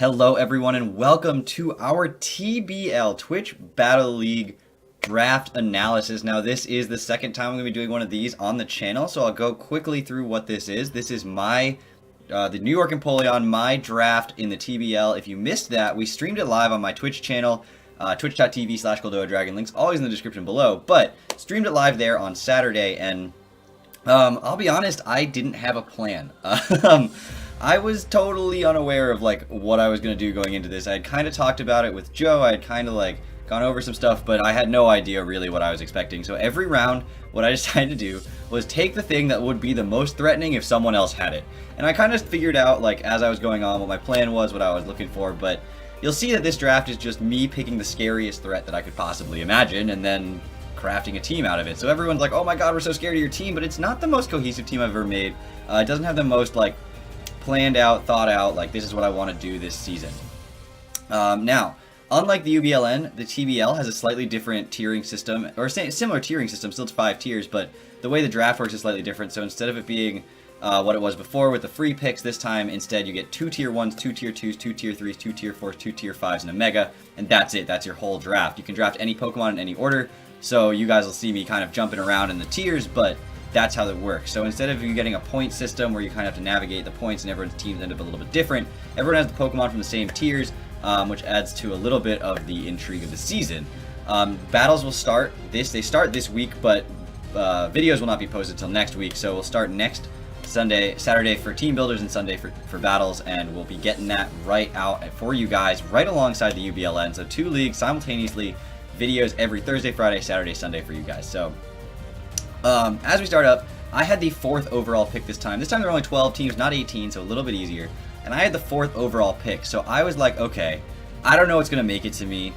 Hello everyone and welcome to our TBL, Twitch Battle League draft analysis. Now this is the second time I'm going to be doing one of these on the channel, so I'll go quickly through what this is. This is my, the New York Empoleon, my draft in the TBL. If you missed that, we streamed it live on my Twitch channel, twitch.tv/GoldoaDragon, links always in the description below, but streamed it live there on Saturday, and I'll be honest, I didn't have a plan. I was totally unaware of like what I was going to do going into this. I had kind of talked about it with Joe. I had kind of like gone over some stuff, but I had no idea really what I was expecting. So every round, what I decided to do was take the thing that would be the most threatening if someone else had it. And I kind of figured out like as I was going on what my plan was, what I was looking for, but you'll see that this draft is just me picking the scariest threat that I could possibly imagine and then crafting a team out of it. So everyone's like, oh my god, we're so scared of your team, but it's not the most cohesive team I've ever made. It doesn't have the most like planned out, thought out, like this is what I want to do this season. Now, unlike the UBLN, the TBL has a slightly different tiering system, or similar tiering system, still it's 5 tiers, but the way the draft works is slightly different. So instead of it being what it was before with the free picks, this time instead you get 2 tier 1s, 2 tier 2s, 2 tier 3s, 2 tier 4s, 2 tier 5s, and a mega, and that's it. That's your whole draft. You can draft any Pokemon in any order, so you guys will see me kind of jumping around in the tiers, but that's how it works. So instead of you getting a point system where you kind of have to navigate the points and everyone's teams end up a little bit different, everyone has the Pokemon from the same tiers, which adds to a little bit of the intrigue of the season. Battles will start they start this week, but videos will not be posted until next week. So we'll start next Saturday for team builders and Sunday for battles, and we'll be getting that right out for you guys right alongside the UBLN. So 2 leagues simultaneously, videos every Thursday, Friday, Saturday, Sunday for you guys. So as we start up, I had the 4th overall pick this time. This time there were only 12 teams, not 18, so a little bit easier. And I had the 4th overall pick, so I was like, okay, I don't know what's going to make it to me.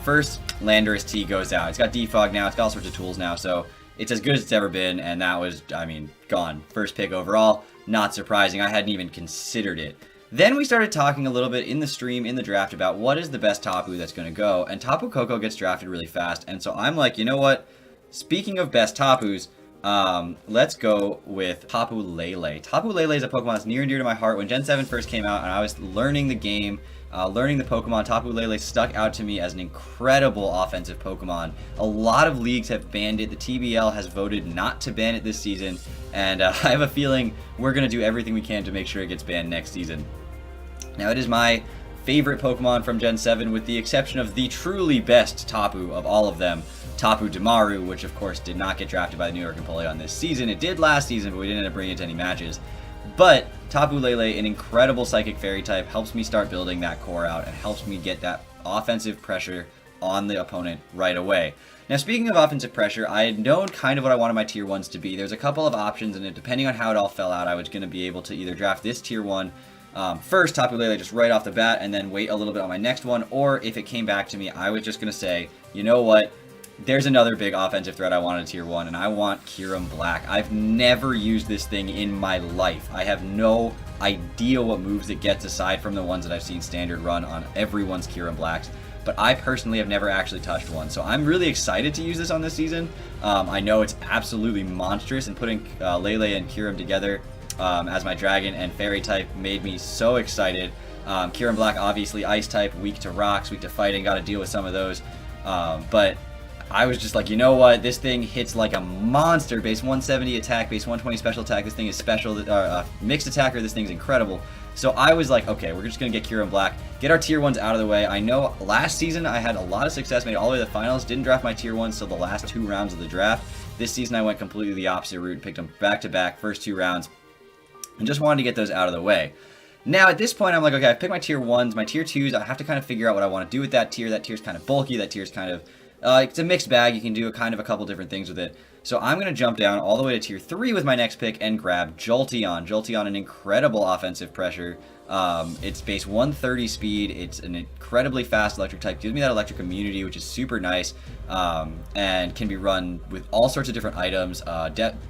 First, Landorus T goes out. It's got Defog now, it's got all sorts of tools now, so it's as good as it's ever been, and that was, I mean, gone. First pick overall, not surprising. I hadn't even considered it. Then we started talking a little bit in the stream, in the draft, about what is the best Tapu that's going to go, and Tapu Koko gets drafted really fast, and so I'm like, you know what? Speaking of best Tapus, let's go with Tapu Lele. Tapu Lele is a Pokemon that's near and dear to my heart. When Gen 7 first came out and I was learning the game, learning the Pokemon, Tapu Lele stuck out to me as an incredible offensive Pokemon. A lot of leagues have banned it. The TBL has voted not to ban it this season, and I have a feeling we're going to do everything we can to make sure it gets banned next season. Now, it is my favorite Pokemon from Gen 7, with the exception of the truly best Tapu of all of them, Tapu Demaru, which of course did not get drafted by the New York Empoleon this season. It did last season, but we didn't end up bringing it to any matches. But Tapu Lele, an incredible Psychic Fairy type, helps me start building that core out and helps me get that offensive pressure on the opponent right away. Now, speaking of offensive pressure, I had known kind of what I wanted my tier 1s to be. There's a couple of options, and depending on how it all fell out, I was going to be able to either draft this tier 1 first, Tapu Lele, just right off the bat, and then wait a little bit on my next one, or if it came back to me, I was just going to say, you know what? There's another big offensive threat I want in tier 1, and I want kyurem-black. I've never used this thing in my life. I have no idea what moves it gets aside from the ones that I've seen standard run on everyone's kyurem-blacks, but I personally have never actually touched one. So I'm really excited to use this on this season. I know it's absolutely monstrous, and putting Lele and Kyurem together as my dragon and fairy type made me so excited. Kyurem-black, obviously ice type, weak to rocks, weak to fighting, got to deal with some of those, but I was just like, you know what, this thing hits like a monster. Base 170 attack, base 120 special attack, this thing is special, mixed attacker, this thing's incredible. So I was like, okay, we're just going to get kyurem-black, get our tier 1s out of the way. I know last season I had a lot of success, made it all the way to the finals, didn't draft my tier 1s till the last 2 rounds of the draft. This season I went completely the opposite route, picked them back-to-back, first 2 rounds, and just wanted to get those out of the way. Now, at this point, I'm like, okay, I've picked my tier 1s, my tier 2s, I have to kind of figure out what I want to do with that tier. That tier's kind of bulky, that tier's kind of it's a mixed bag. You can do a couple different things with it. So I'm going to jump down all the way to tier 3 with my next pick and grab Jolteon. Jolteon, an incredible offensive pressure. It's base 130 speed. It's an incredibly fast electric type. Gives me that electric immunity, which is super nice, and can be run with all sorts of different items,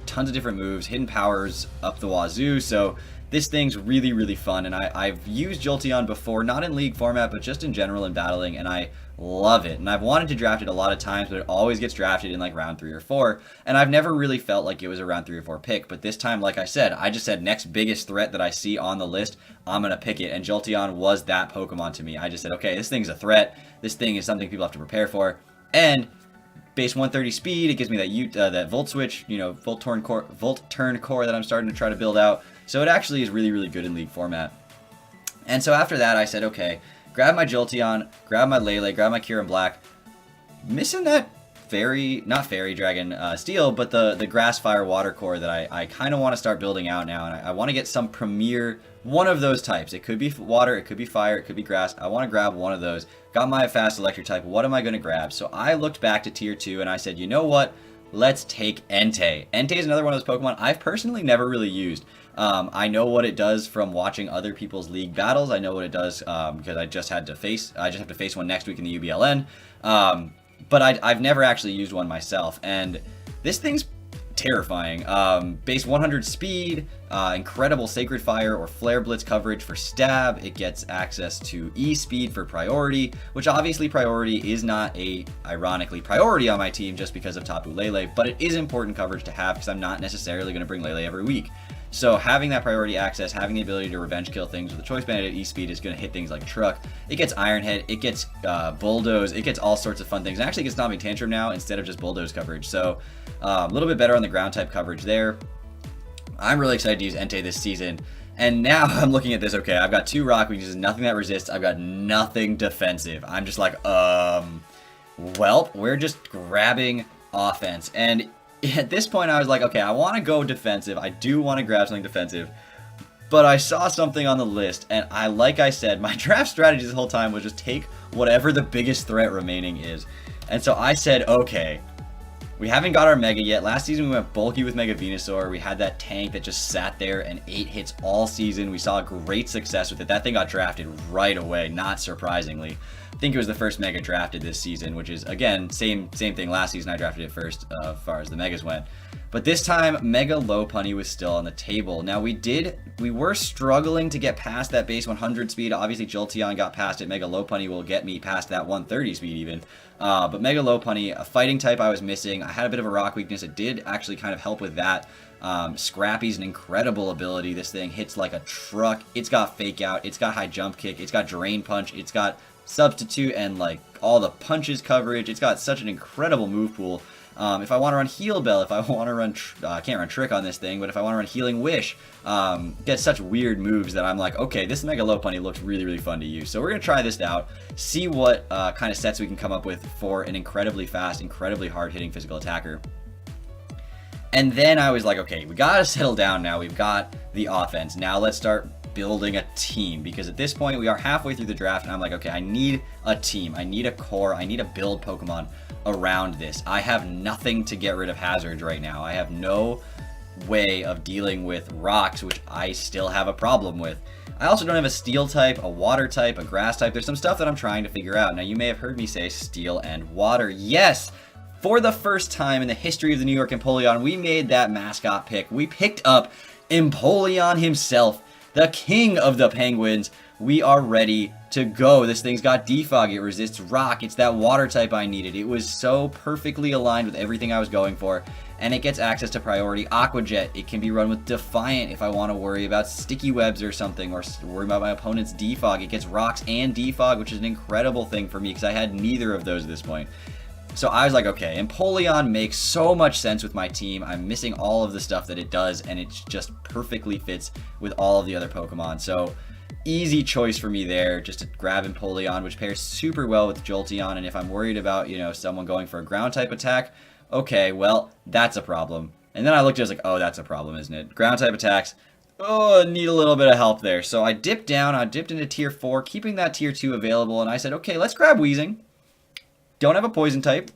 tons of different moves, hidden powers up the wazoo. So this thing's really, really fun, and I've used Jolteon before, not in League format, but just in general in battling, and I love it. And I've wanted to draft it a lot of times, but it always gets drafted in like round 3 or 4, and I've never really felt like it was a round 3 or 4 pick. But this time, like I said, I just said next biggest threat that I see on the list, I'm going to pick it. And Jolteon was that Pokemon to me. I just said, okay, this thing's a threat. This thing is something people have to prepare for. And base 130 speed, it gives me that Volt Switch, Volt Turn Core that I'm starting to try to build out. So it actually is really, really good in League format. And so after that, I said, okay, grab my Jolteon, grab my Lele, grab my Ciarn Black. Missing that not Fairy Dragon Steel, but the Grass, Fire, Water core that I kind of want to start building out now. And I want to get some premier, one of those types. It could be Water, it could be Fire, it could be Grass. I want to grab one of those. Got my Fast Electric type. What am I going to grab? So I looked back to Tier 2 and I said, you know what? Let's take Entei. Entei is another one of those Pokemon I've personally never really used. I know what it does from watching other people's league battles. I know what it does because I just have to face one next week in the UBLN. But I've never actually used one myself, and this thing's terrifying. Base 100 speed, incredible Sacred Fire or Flare Blitz coverage for stab. It gets access to E-speed for priority, which obviously priority is not ironically priority on my team just because of Tapu Lele, but it is important coverage to have because I'm not necessarily going to bring Lele every week. So having that priority access, having the ability to revenge kill things with a Choice Bandit at E-speed is going to hit things like Truck. It gets Iron Head, it gets Bulldoze, it gets all sorts of fun things. It actually gets Stomping Tantrum now instead of just Bulldoze coverage. So a little bit better on the ground type coverage there. I'm really excited to use Entei this season. And now I'm looking at this, okay, I've got 2 Rock Weaknesses, nothing that resists, I've got nothing defensive. I'm just like, well, we're just grabbing offense. And at this point, I was like, okay, I want to go defensive. I do want to grab something defensive. But I saw something on the list, and like I said, my draft strategy this whole time was just take whatever the biggest threat remaining is. And so I said, okay, we haven't got our Mega yet. Last season, we went bulky with Mega Venusaur. We had that tank that just sat there and 8 hits all season. We saw great success with it. That thing got drafted right away, not surprisingly. I think it was the first Mega drafted this season, which is, again, same thing. Last season, I drafted it first as far as the Megas went. But this time, Mega Lopunny was still on the table. Now, we were struggling to get past that base 100 speed. Obviously, Jolteon got past it. Mega Lopunny will get me past that 130 speed even. But Mega Lopunny, a fighting type I was missing. I had a bit of a rock weakness. It did actually kind of help with that. Scrappy's an incredible ability. This thing hits like a truck. It's got Fake Out. It's got High Jump Kick. It's got Drain Punch. It's got Substitute and like all the punches coverage. It's got such an incredible move pool. If I want to run Heal Bell, if I want to run, I can't run Trick on this thing, but if I want to run Healing Wish, get such weird moves that I'm like, okay, this Mega Lopunny looks really, really fun to use. So we're going to try this out, see what kind of sets we can come up with for an incredibly fast, incredibly hard-hitting physical attacker. And then I was like, okay, we got to settle down now. We've got the offense. Now let's start building a team, because at this point we are halfway through the draft and I'm like, okay, I need a team, I need a core, I need to build Pokemon around this. I have nothing to get rid of hazards right now. I have no way of dealing with rocks, which I still have a problem with. I also don't have a steel type, a water type, a grass type. There's some stuff that I'm trying to figure out. Now you may have heard me say steel and water. Yes, for the first time in the history of the New York Empoleon, we made that mascot pick. We picked up Empoleon himself, the king of the penguins. We are ready to go. This thing's got defog, it resists rock, it's that water type I needed. It was so perfectly aligned with everything I was going for, and it gets access to priority Aqua Jet. It can be run with Defiant if I want to worry about sticky webs or something, or worry about my opponent's defog. It gets rocks and defog, which is an incredible thing for me because I had neither of those at this point. So I was like, okay, Empoleon makes so much sense with my team. I'm missing all of the stuff that it does, and it just perfectly fits with all of the other Pokemon. So easy choice for me there, just to grab Empoleon, which pairs super well with Jolteon. And if I'm worried about, someone going for a ground type attack, okay, well, that's a problem. And then I looked at it, I was like, oh, that's a problem, isn't it? Ground type attacks, oh, need a little bit of help there. So I dipped down, I dipped into tier 4, keeping that tier 2 available, and I said, okay, let's grab Weezing. Don't have a poison type.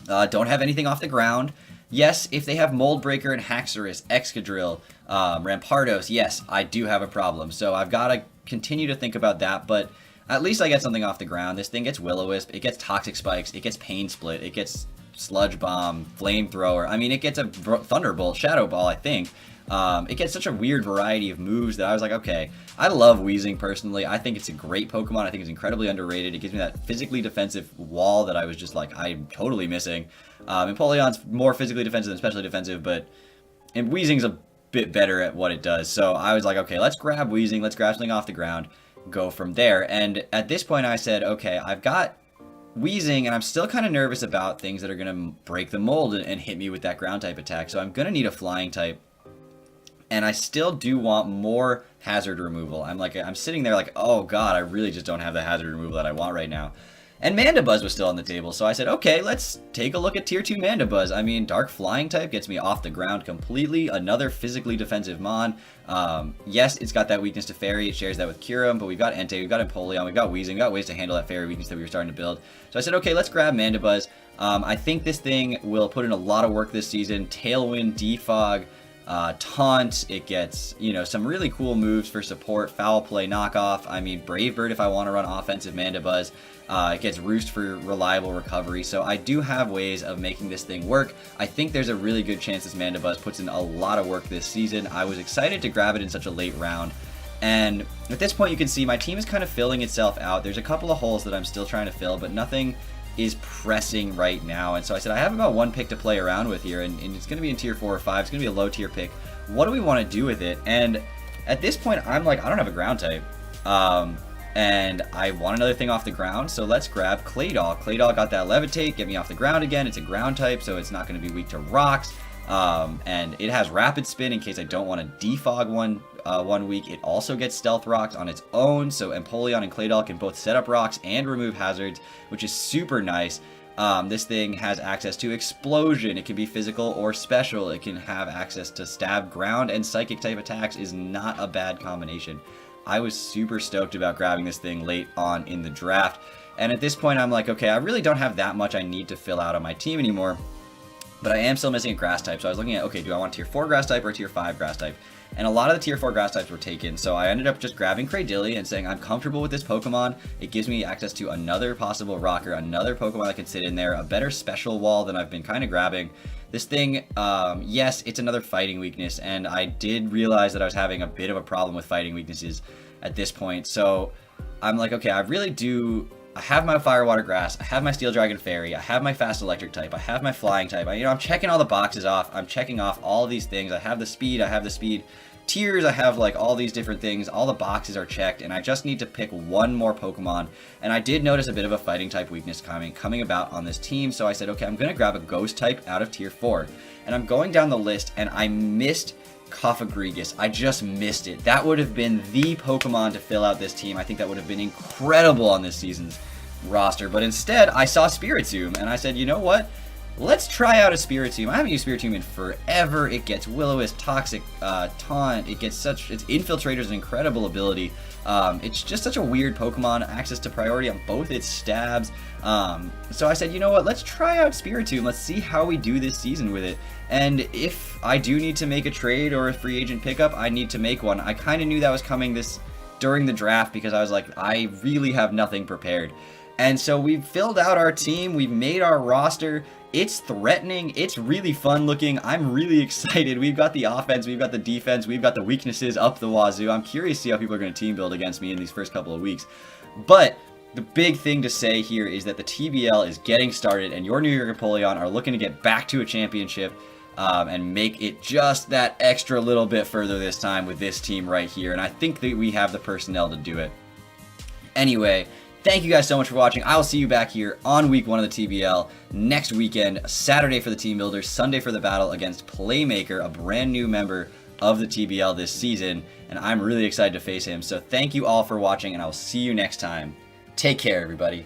Don't have anything off the ground. Yes, if they have Mold Breaker and Haxorus, Excadrill, Rampardos, yes, I do have a problem. So I've got to continue to think about that, but at least I get something off the ground. This thing gets Will-O-Wisp, it gets Toxic Spikes, it gets Pain Split, it gets Sludge Bomb, Flamethrower. I mean, it gets a Thunderbolt, Shadow Ball, I think. It gets such a weird variety of moves that I was like, okay, I love Weezing personally. I think it's a great Pokemon. I think it's incredibly underrated. It gives me that physically defensive wall that I was just like, I'm totally missing. Empoleon's more physically defensive than specially defensive, but Weezing's a bit better at what it does. So I was like, okay, let's grab Weezing, let's grab something off the ground, go from there. And at this point I said, okay, I've got Weezing, and I'm still kind of nervous about things that are going to break the mold and hit me with that ground type attack. So I'm going to need a flying type. And I still do want more hazard removal. I'm sitting there like, oh god, I really just don't have the hazard removal that I want right now. And Mandibuzz was still on the table, so I said, okay, let's take a look at Tier 2 Mandibuzz. I mean, Dark Flying type gets me off the ground completely. Another physically defensive Mon. Yes, it's got that weakness to Fairy. It shares that with Kyurem, but we've got Entei, we've got Empoleon, we've got Weezing, we've got ways to handle that Fairy weakness that we were starting to build. So I said, okay, let's grab Mandibuzz. I think this thing will put in a lot of work this season. Tailwind, Defog, Taunt, it gets, you know, some really cool moves for support, Foul Play, Knockoff, I mean, Brave Bird if I want to run offensive Mandibuzz, it gets Roost for reliable recovery, so I do have ways of making this thing work. I think there's a really good chance this Mandibuzz puts in a lot of work this season. I was excited to grab it in such a late round, and at this point you can see my team is kind of filling itself out. There's a couple of holes that I'm still trying to fill, but nothing is pressing right now. And so I said, I have about one pick to play around with here, and it's going to be in tier 4 or 5. It's going to be a low tier pick. What do we want to do with it? And at this point, I'm like, I don't have a ground type. And I want another thing off the ground, so let's grab Claydol. Claydol got that Levitate, get me off the ground again. It's a ground type, so it's not going to be weak to rocks. And it has Rapid Spin in case I don't want to defog one week. It also gets Stealth Rocks on its own, so Empoleon and Claydol can both set up rocks and remove hazards, which is super nice. This thing has access to Explosion. It can be physical or special. It can have access to Stab, Ground, and Psychic type attacks. Is not a bad combination. I was super stoked about grabbing this thing late on in the draft. And at this point, I'm like, okay, I really don't have that much I need to fill out on my team anymore. But I am still missing a grass type, so I was looking at, okay, do I want tier 4 grass type or tier 5 grass type? And a lot of the tier 4 grass types were taken, so I ended up just grabbing Claydol and saying, I'm comfortable with this Pokemon. It gives me access to another possible rocker, another Pokemon that can sit in there, a better special wall than I've been kind of grabbing. This thing, yes, it's another fighting weakness, and I did realize that I was having a bit of a problem with fighting weaknesses at this point, so I'm like, okay, I really do... I have my Fire, Water, Grass, I have my Steel Dragon Fairy, I have my Fast Electric type, I have my Flying type, I'm checking all the boxes off, I'm checking off all these things, I have the speed tiers, I have like all these different things, all the boxes are checked, and I just need to pick one more Pokemon, and I did notice a bit of a fighting type weakness coming about on this team, so I said, okay, I'm going to grab a Ghost type out of tier 4, and I'm going down the list, and I missed Cofagrigus. I just missed it. That would have been the Pokemon to fill out this team. I think that would have been incredible on this season's roster. But instead, I saw Spiritomb, and I said, you know what? Let's try out a Spiritomb. I haven't used Spiritomb in forever. It gets Will-O-Wisp, Toxic, Taunt. It gets its Infiltrator's an incredible ability. It's just such a weird Pokemon. Access to priority on both its stabs. So I said, you know what? Let's try out Spiritomb. Let's see how we do this season with it. And if I do need to make a trade or a free agent pickup, I need to make one. I kind of knew that was coming during the draft because I was like, I really have nothing prepared. And so we've filled out our team. We've made our roster. It's threatening. It's really fun looking. I'm really excited. We've got the offense. We've got the defense. We've got the weaknesses up the wazoo. I'm curious to see how people are going to team build against me in these first couple of weeks. But the big thing to say here is that the TBL is getting started, and your New York Empoleon are looking to get back to a championship and make it just that extra little bit further this time with this team right here. And I think that we have the personnel to do it. Anyway, thank you guys so much for watching. I will see you back here on week 1 of the TBL next weekend. Saturday for the team builders, Sunday for the battle against Playmaker, a brand new member of the TBL this season. And I'm really excited to face him. So thank you all for watching, and I will see you next time. Take care, everybody.